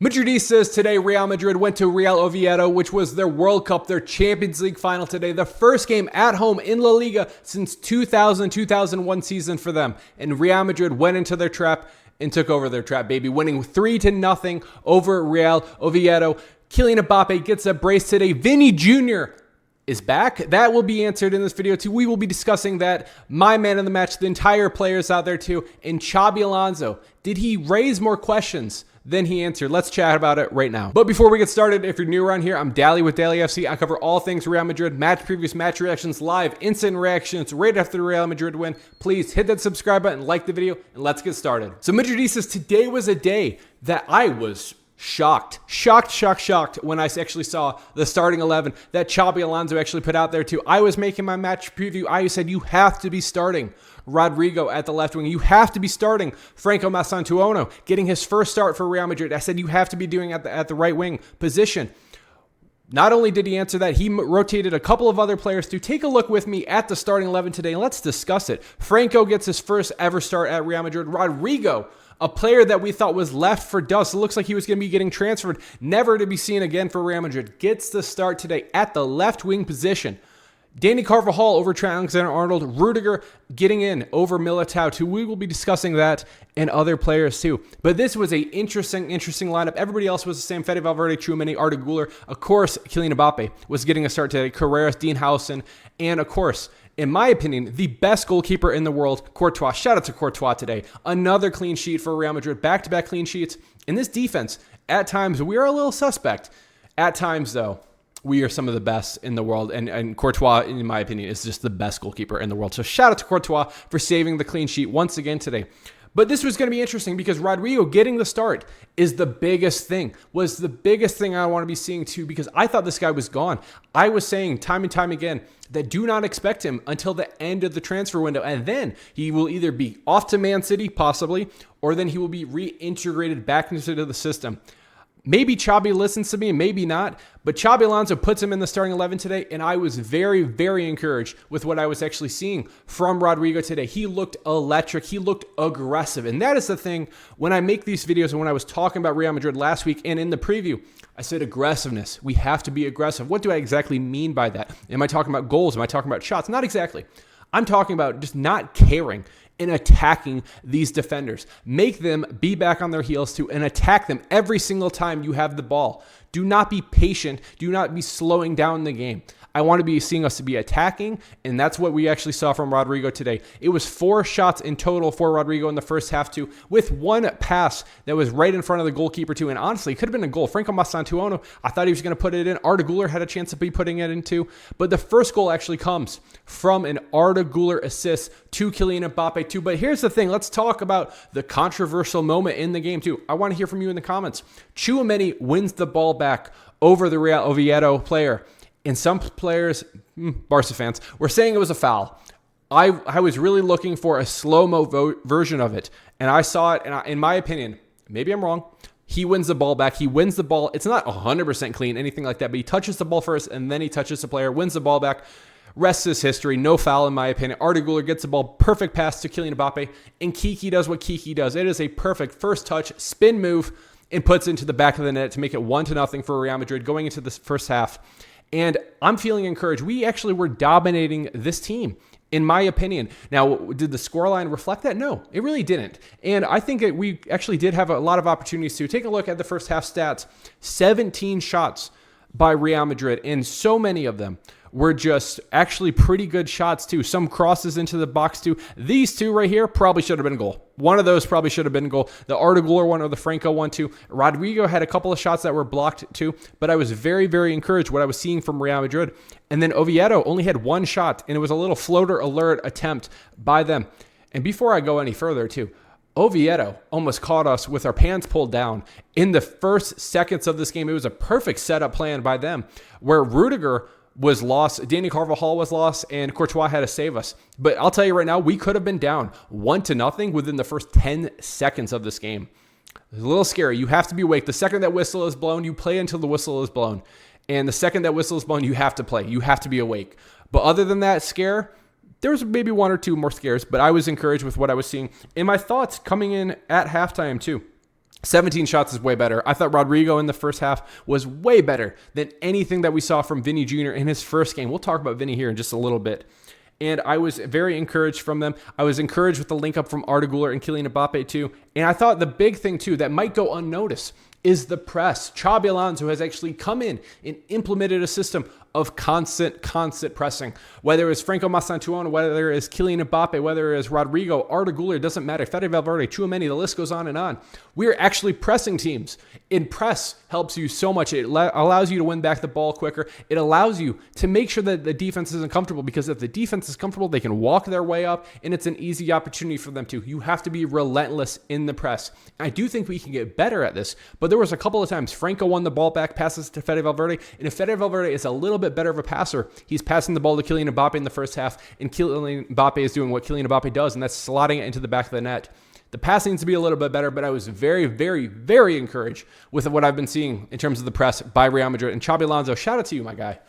Madridistas, today Real Madrid went to Real Oviedo, which was their World Cup, their Champions League final today. The first game at home in La Liga since 2000-2001 season for them. And Real Madrid went into their trap and took over their trap, baby, winning 3-0 over Real Oviedo. Kylian Mbappe gets a brace today. Vini Jr. is back. That will be answered in this video too. We will be discussing that. My man of the match, the entire players out there too. And Xabi Alonso, did he raise more questions than he answered? Let's chat about it right now. But before we get started, if you're new around here, I'm Dally with Dallyfc. I cover all things Real Madrid, match previews, match reactions, live, instant reactions right after the Real Madrid win. Please hit that subscribe button, like the video, and let's get started. So Madridistas, today was a day that I was shocked when I actually saw the starting 11 that Xabi Alonso actually put out there too. I was making my match preview. I said, you have to be starting Rdorygo at the left wing. You have to be starting Franco Mastantuono, getting his first start for Real Madrid. I said, you have to be doing at the right wing position. Not only did he answer that, he rotated a couple of other players to take a look with me at the starting 11 today. And let's discuss it. Franco gets his first ever start at Real Madrid. Rdorygo, a player that we thought was left for dust. It looks like he was going to be getting transferred, never to be seen again for Real Madrid, gets the start today at the left wing position. Dani Carvajal over Trent Alexander-Arnold. Rdorygo getting in over Militao too. We will be discussing that and other players too. But this was a interesting lineup. Everybody else was the same. Fede Valverde, Tchouaméni, Arda Guler. Of course, Kylian Mbappe was getting a start today. Carreras, Dean Howson, and of course, in my opinion, the best goalkeeper in the world, Courtois. Shout out to Courtois today. Another clean sheet for Real Madrid. Back-to-back clean sheets. In this defense, at times, we are a little suspect. At times, though, we are some of the best in the world. And Courtois, in my opinion, is just the best goalkeeper in the world. So shout out to Courtois for saving the clean sheet once again today. But this was going to be interesting because Rdorygo getting the start is the biggest thing, was the biggest thing I want to be seeing too, because I thought this guy was gone. I was saying time and time again that do not expect him until the end of the transfer window. And then he will either be off to Man City, possibly, or then he will be reintegrated back into the system. Maybe Xabi listens to me, maybe not, but Xabi Alonso puts him in the starting 11 today, and I was very, very encouraged with what I was actually seeing from Rdorygo today. He looked electric. He looked aggressive, and that is the thing when I make these videos and when I was talking about Real Madrid last week and in the preview, I said aggressiveness. We have to be aggressive. What do I exactly mean by that? Am I talking about goals? Am I talking about shots? Not exactly. I'm talking about just not caring and attacking these defenders. Make them be back on their heels too and attack them every single time you have the ball. Do not be patient. Do not be slowing down the game. I want to be seeing us to be attacking, and that's what we actually saw from Rdorygo today. It was 4 shots in total for Rdorygo in the first half too, with one pass that was right in front of the goalkeeper too, and honestly, it could have been a goal. Franco Mastantuono, I thought he was going to put it in. Arda Guler had a chance to be putting it in too, but the first goal actually comes from an Arda Guler assist to Kylian Mbappe too. But here's the thing. Let's talk about the controversial moment in the game too. I want to hear from you in the comments. Tchouaméni wins the ball back over the Real Oviedo player. And some players, Barca fans, were saying it was a foul. I was really looking for a slow-mo version of it. And I saw it, and in my opinion, maybe I'm wrong, he wins the ball back. He wins the ball. It's not 100% clean, anything like that, but he touches the ball first, and then he touches the player, wins the ball back. Rest is history. No foul, in my opinion. Arda Guler gets the ball. Perfect pass to Kylian Mbappe. And Kiki does what Kiki does. It is a perfect first touch, spin move, and puts it into the back of the net to make it 1-0 for Real Madrid going into this first half. And I'm feeling encouraged. We actually were dominating this team, in my opinion. Now, did the scoreline reflect that? No, it really didn't. And I think we actually did have a lot of opportunities to take a look at the first half stats. 17 shots by Real Madrid, and so many of them were just actually pretty good shots too. Some crosses into the box too. These two right here probably should have been a goal. One of those probably should have been a goal. The Arda Guler one or the Franco one too. Rdorygo had a couple of shots that were blocked too, but I was very, very encouraged what I was seeing from Real Madrid. And then Oviedo only had one shot, and it was a little floater alert attempt by them. And before I go any further too, Oviedo almost caught us with our pants pulled down in the first seconds of this game. It was a perfect setup plan by them where Rdorygo was lost, Dani Carvajal was lost, and Courtois had to save us. But I'll tell you right now, we could have been down 1-0 within the first 10 seconds of this game. It's a little scary. You have to be awake. The second that whistle is blown, you play until the whistle is blown. And the second that whistle is blown, you have to play. You have to be awake. But other than that scare, there was maybe one or two more scares, but I was encouraged with what I was seeing. And my thoughts coming in at halftime too. 17 shots is way better. I thought Rdorygo in the first half was way better than anything that we saw from Vini Jr. in his first game. We'll talk about Vini here in just a little bit. And I was very encouraged from them. I was encouraged with the link up from Arda Guler and Kylian Mbappe too. And I thought the big thing too that might go unnoticed is the press. Xabi Alonso has actually come in and implemented a system of constant pressing. Whether it was Franco Mastantuono, whether it is Kylian Mbappe, whether it is Rdorygo, Arda Guler, it doesn't matter. Fede Valverde, Tchouameni, the list goes on and on. We are actually pressing teams. And press helps you so much. It allows you to win back the ball quicker. It allows you to make sure that the defense isn't comfortable, because if the defense is comfortable, they can walk their way up, and it's an easy opportunity for them to. You have to be relentless in the press. I do think we can get better at this, but there was a couple of times Franco won the ball back, passes to Fede Valverde, and if Fede Valverde is a little bit better of a passer, he's passing the ball to Kylian Mbappe in the first half, and Kylian Mbappe is doing what Kylian Mbappe does, and that's slotting it into the back of the net. The pass needs to be a little bit better, but I was very, very, very encouraged with what I've been seeing in terms of the press by Real Madrid. And Xabi Alonso, shout out to you, my guy.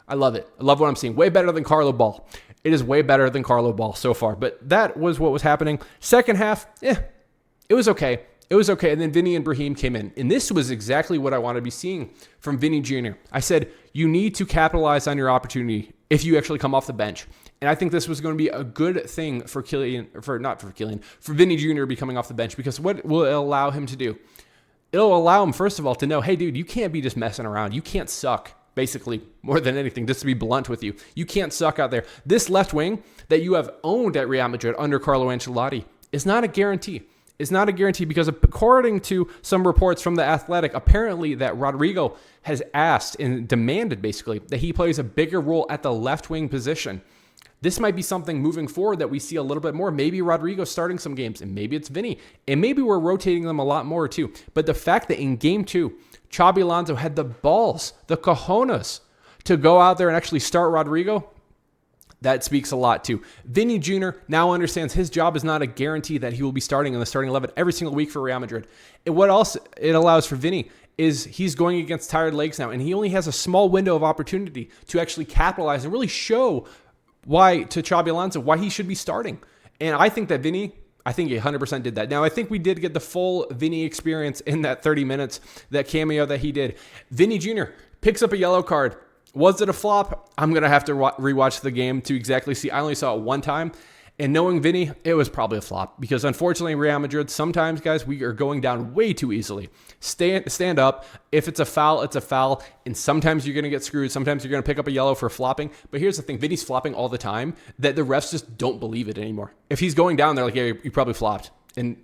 I love it. I love what I'm seeing. Way better than Carlo Ball. It is way better than Carlo Ball so far, but that was what was happening. Second half, it was okay. It was okay, and then Vini and Brahim came in. And this was exactly what I wanted to be seeing from Vini Jr. I said, you need to capitalize on your opportunity if you actually come off the bench. And I think this was going to be a good thing for for Vini Jr. becoming off the bench, because what will it allow him to do? It'll allow him, first of all, to know, hey, dude, you can't be just messing around. You can't suck, basically, more than anything, just to be blunt with you. You can't suck out there. This left wing that you have owned at Real Madrid under Carlo Ancelotti is not a guarantee. It's not a guarantee, because according to some reports from The Athletic, apparently that Rdorygo has asked and demanded, basically, that he plays a bigger role at the left wing position. This might be something moving forward that we see a little bit more. Maybe Rdorygo starting some games, and maybe it's Vini, and maybe we're rotating them a lot more too. But the fact that in game 2, Xabi Alonso had the balls, the cojones, to go out there and actually start Rdorygo, that speaks a lot too. Vini Jr. now understands his job is not a guarantee that he will be starting in the starting 11 every single week for Real Madrid. And what else it allows for Vini is he's going against tired legs now, and he only has a small window of opportunity to actually capitalize and really show to Xabi Alonso why he should be starting. And I think that Vini, I think he 100% did that. Now, I think we did get the full Vini experience in that 30 minutes, that cameo that he did. Vini Jr. picks up a yellow card. Was it a flop? I'm going to have to rewatch the game to exactly see. I only saw it one time. And knowing Vini, it was probably a flop, because unfortunately, Real Madrid, sometimes, guys, we are going down way too easily. Stand up. If it's a foul, it's a foul. And sometimes you're going to get screwed. Sometimes you're going to pick up a yellow for flopping. But here's the thing. Vini's flopping all the time that the refs just don't believe it anymore. If he's going down, they're like, yeah, you probably flopped. And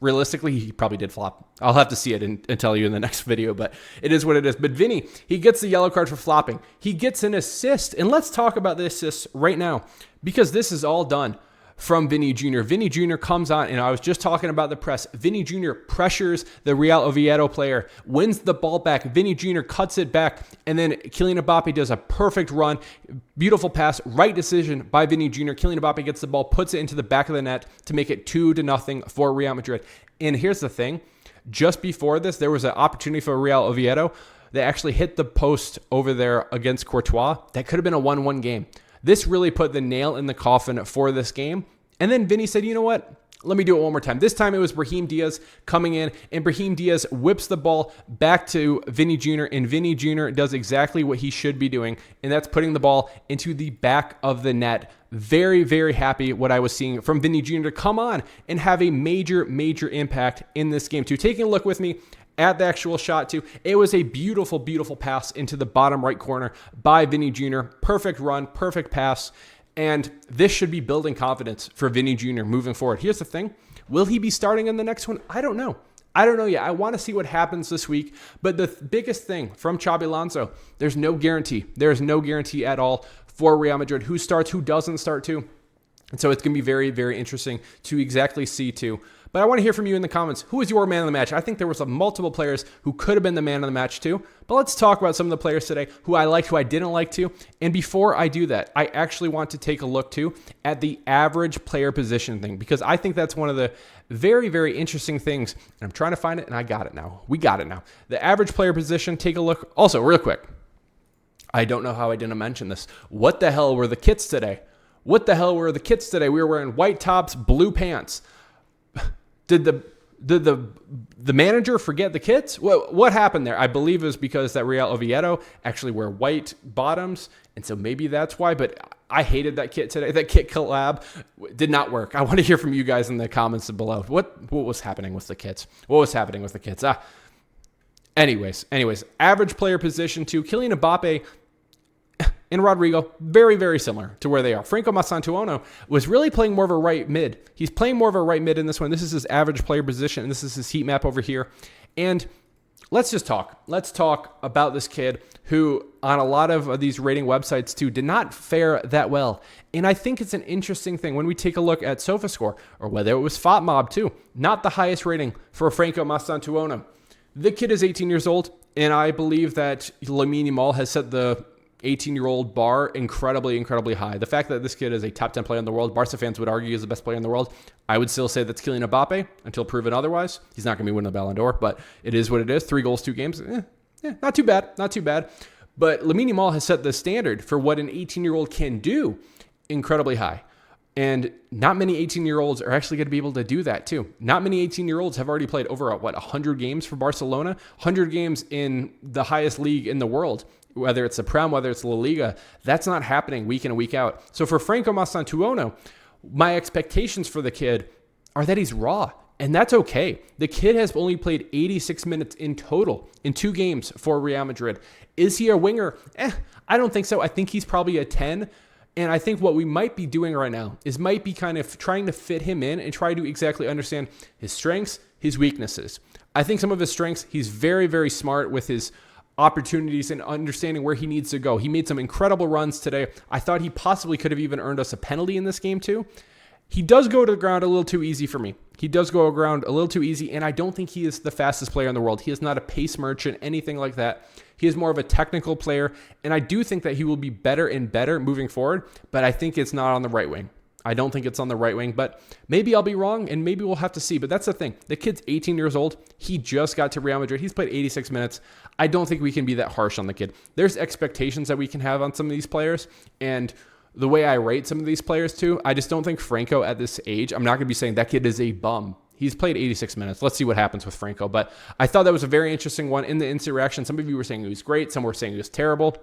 realistically, he probably did flop. I'll have to see it and tell you in the next video, but it is what it is. But Vini, he gets the yellow card for flopping. He gets an assist. And let's talk about the assists right now, because this is all done from Vini Jr. Vini Jr. comes on, and I was just talking about the press. Vini Jr. pressures the Real Oviedo player, wins the ball back. Vini Jr. cuts it back, and then Kylian Mbappe does a perfect run. Beautiful pass, right decision by Vini Jr. Kylian Mbappe gets the ball, puts it into the back of the net to make it 2-0 for Real Madrid. And here's the thing. Just before this, there was an opportunity for Real Oviedo. They actually hit the post over there against Courtois. That could have been a 1-1 game. This really put the nail in the coffin for this game. And then Vini said, you know what? Let me do it one more time. This time it was Brahim Diaz coming in, and Brahim Diaz whips the ball back to Vini Jr., and Vini Jr. does exactly what he should be doing, and that's putting the ball into the back of the net. Very, very happy what I was seeing from Vini Jr. to come on and have a major, major impact in this game too. Taking a look with me at the actual shot too, it was a beautiful, beautiful pass into the bottom right corner by Vini Jr. Perfect run, perfect pass. And this should be building confidence for Vini Jr. moving forward. Here's the thing. Will he be starting in the next one? I don't know. I don't know yet. I want to see what happens this week. But the biggest thing from Xabi Alonso, there's no guarantee. There's no guarantee at all for Real Madrid. Who starts, who doesn't start too. And so it's going to be very, very interesting to exactly see too. But I want to hear from you in the comments. Who is your man of the match? I think there was multiple players who could have been the man of the match too. But let's talk about some of the players today who I liked, who I didn't like too. And before I do that, I actually want to take a look too at the average player position thing, because I think that's one of the very, very interesting things. And I'm trying to find it, and I got it now. We got it now. The average player position, take a look. Also, real quick, I don't know how I didn't mention this. What the hell were the kits today? What the hell were the kits today? We were wearing white tops, blue pants. Did the Did the manager forget the kits? What happened there? I believe it was because that Real Oviedo actually wear white bottoms, and so maybe that's why. But I hated that kit today. That kit collab did not work. I want to hear from you guys in the comments below. What was happening with the kits? What was happening with the kits? Anyways, average player position 2, Kylian Mbappe and Rdorygo, very, very similar to where they are. Franco Mastantuono was really playing more of a right mid. He's playing more of a right mid in this one. This is his average player position, and this is his heat map over here. And let's just talk. Let's talk about this kid who, on a lot of these rating websites too, did not fare that well. And I think it's an interesting thing when we take a look at SofaScore, or whether it was FOTMob too, not the highest rating for Franco Mastantuono. The kid is 18 years old, and I believe that Lamine Yamal has set the 18-year-old bar incredibly, incredibly high. The fact that this kid is a top 10 player in the world, Barca fans would argue is the best player in the world. I would still say that's Kylian Mbappe until proven otherwise. He's not going to be winning the Ballon d'Or, but it is what it is. 3 goals, 2 games. Not too bad. Not too bad. But Lamine Yamal has set the standard for what an 18-year-old can do incredibly high. And not many 18-year-olds are actually going to be able to do that too. Not many 18-year-olds have already played over, 100 games for Barcelona, 100 games in the highest league in the world, whether it's the Prem, whether it's La Liga. That's not happening week in and week out. So for Franco Mastantuono, my expectations for the kid are that he's raw, and that's okay. The kid has only played 86 minutes in total in 2 games for Real Madrid. Is he a winger? I don't think so. I think he's probably a 10. And I think what we might be doing right now is might be kind of trying to fit him in and try to exactly understand his strengths, his weaknesses. I think some of his strengths, he's very, very smart with his opportunities and understanding where he needs to go. He made some incredible runs today. I thought he possibly could have even earned us a penalty in this game too. He does go to the ground a little too easy for me. He does go around a little too easy, and I don't think he is the fastest player in the world. He is not a pace merchant, anything like that. He is more of a technical player, and I do think that he will be better and better moving forward, but I think it's not on the right wing. I don't think it's on the right wing, but maybe I'll be wrong, and maybe we'll have to see. But that's the thing. The kid's 18 years old. He just got to Real Madrid. He's played 86 minutes. I don't think we can be that harsh on the kid. There's expectations that we can have on some of these players, and the way I rate some of these players too, I just don't think Franco at this age, I'm not going to be saying that kid is a bum. He's played 86 minutes. Let's see what happens with Franco. But I thought that was a very interesting one in the instant reaction. Some of you were saying he was great. Some were saying he was terrible.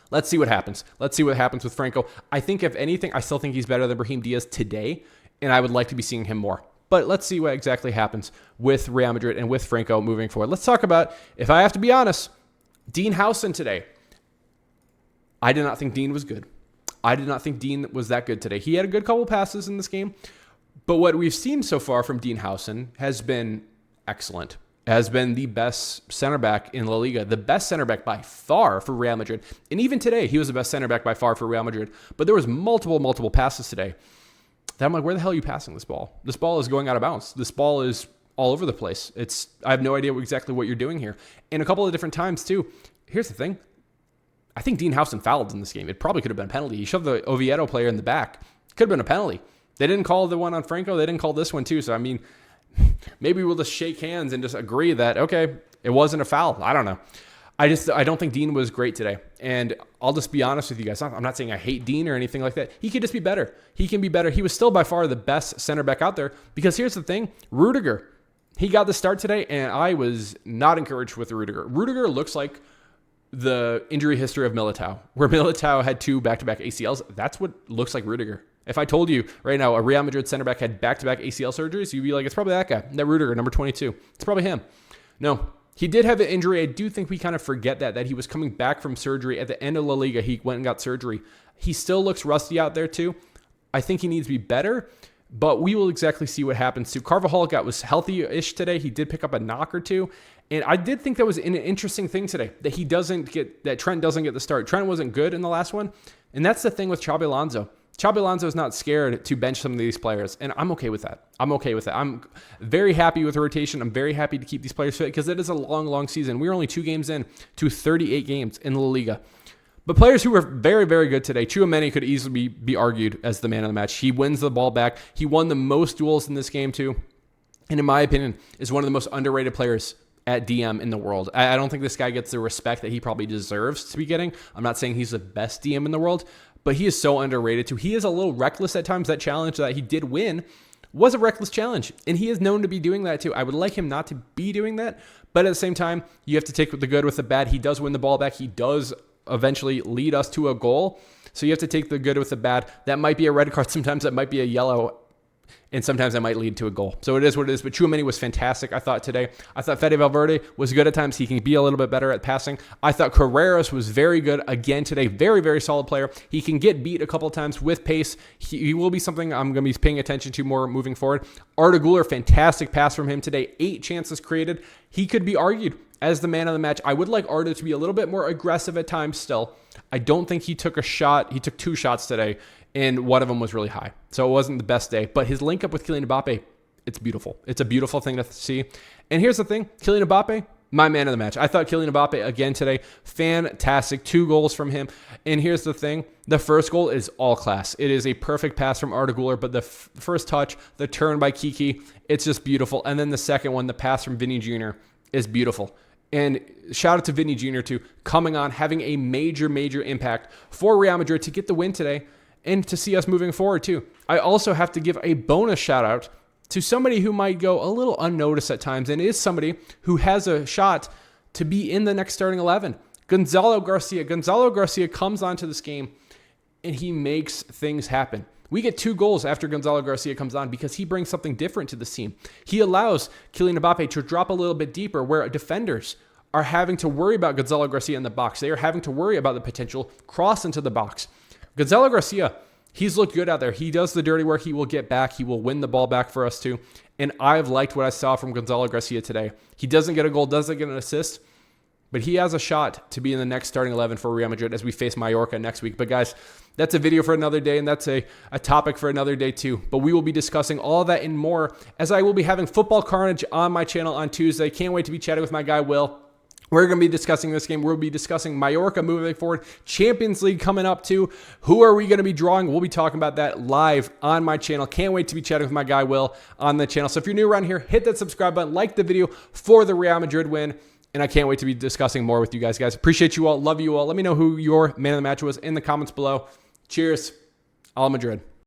Let's see what happens. Let's see what happens with Franco. I think, if anything, I still think he's better than Brahim Diaz today, and I would like to be seeing him more. But let's see what exactly happens with Real Madrid and with Franco moving forward. Let's talk about, if I have to be honest, Dean Howson today. I did not think Dean was good. I did not think Dean was that good today. He had a good couple passes in this game, but what we've seen so far from Dean Howson has been excellent. Has been the best center back in La Liga, the best center back by far for Real Madrid. And even today, he was the best center back by far for Real Madrid. But there was multiple passes today that I'm like, where the hell are you passing this ball? This ball is going out of bounds. This ball is all over the place. I have no idea exactly what you're doing here. And a couple of different times too. Here's the thing. I think Dean Howson fouled in this game. It probably could have been a penalty. He shoved the Oviedo player in the back. Could have been a penalty. They didn't call the one on Franco. They didn't call this one too. So, I mean, maybe we'll just shake hands and just agree that, okay, it wasn't a foul. I don't know. I don't think Dean was great today. And I'll just be honest with you guys. I'm not saying I hate Dean or anything like that. He could just be better. He can be better. He was still by far the best center back out there, because here's the thing. Rdorygo, he got the start today, and I was not encouraged with Rdorygo. Rdorygo looks like the injury history of Militao, where Militao had 2 back-to-back ACLs. That's what looks like Rdorygo. If I told you right now a Real Madrid center back had back-to-back ACL surgeries, you'd be like, it's probably that guy, that Rdorygo, number 22. It's probably him. No, he did have an injury. I do think we kind of forget that he was coming back from surgery at the end of La Liga. He went and got surgery. He still looks rusty out there too. I think he needs to be better, but we will exactly see what happens too. Carvajal was healthy-ish today. He did pick up a knock or 2. And I did think that was an interesting thing today, that Trent doesn't get the start. Trent wasn't good in the last one. And that's the thing with Xabi Alonso. Xabi Alonso is not scared to bench some of these players, and I'm okay with that. I'm very happy with the rotation. I'm very happy to keep these players fit, because it is a long season. We're only 2 games in to 38 games in La Liga. But players who were very, very good today, Tchouaméni could easily be argued as the man of the match. He wins the ball back. He won the most duels in this game too, and in my opinion, is one of the most underrated players at DM in the world. I don't think this guy gets the respect that he probably deserves to be getting. I'm not saying he's the best DM in the world, but he is so underrated too. He is a little reckless at times. That challenge that he did win was a reckless challenge, and he is known to be doing that too. I would like him not to be doing that, but at the same time, you have to take the good with the bad. He does win the ball back. He does eventually lead us to a goal, so you have to take the good with the bad. That might be a red card. Sometimes that might be a yellow, and sometimes that might lead to a goal. So it is what it is. But Tchouaméni was fantastic, I thought, today. I thought Fede Valverde was good at times. He can be a little bit better at passing. I thought Carreras was very good again today. Very, very solid player. He can get beat a couple of times with pace. He will be something I'm going to be paying attention to more moving forward. Arda Guler, fantastic pass from him today. 8 chances created. He could be argued as the man of the match. I would like Arda to be a little bit more aggressive at times still. I don't think he took a shot. He took 2 shots today, and one of them was really high. So it wasn't the best day. But his link up with Kylian Mbappe, it's beautiful. It's a beautiful thing to see. And here's the thing. Kylian Mbappe, my man of the match. I thought Kylian Mbappe, again today, fantastic. 2 goals from him. And here's the thing. The first goal is all class. It is a perfect pass from Arda Guler, but the first touch, the turn by Kiki, it's just beautiful. And then the second one, the pass from Vini Jr., is beautiful. And shout out to Vini Jr. too, coming on, having a major, major impact for Real Madrid to get the win today and to see us moving forward too. I also have to give a bonus shout out to somebody who might go a little unnoticed at times and is somebody who has a shot to be in the next starting 11. Gonzalo Garcia. Gonzalo Garcia comes onto this game and he makes things happen. We get 2 goals after Gonzalo Garcia comes on because he brings something different to the team. He allows Kylian Mbappe to drop a little bit deeper where defenders are having to worry about Gonzalo Garcia in the box. They are having to worry about the potential cross into the box. Gonzalo Garcia, he's looked good out there. He does the dirty work. He will get back. He will win the ball back for us too. And I've liked what I saw from Gonzalo Garcia today. He doesn't get a goal, doesn't get an assist, but he has a shot to be in the next starting 11 for Real Madrid as we face Mallorca next week. But guys, that's a video for another day, and that's a topic for another day too. But we will be discussing all that and more as I will be having Football Carnage on my channel on Tuesday. Can't wait to be chatting with my guy, Will. We're going to be discussing this game. We'll be discussing Mallorca moving forward. Champions League coming up too. Who are we going to be drawing? We'll be talking about that live on my channel. Can't wait to be chatting with my guy, Will, on the channel. So if you're new around here, hit that subscribe button, like the video for the Real Madrid win. And I can't wait to be discussing more with you guys. Appreciate you all. Love you all. Let me know who your man of the match was in the comments below. Cheers. Al Madrid.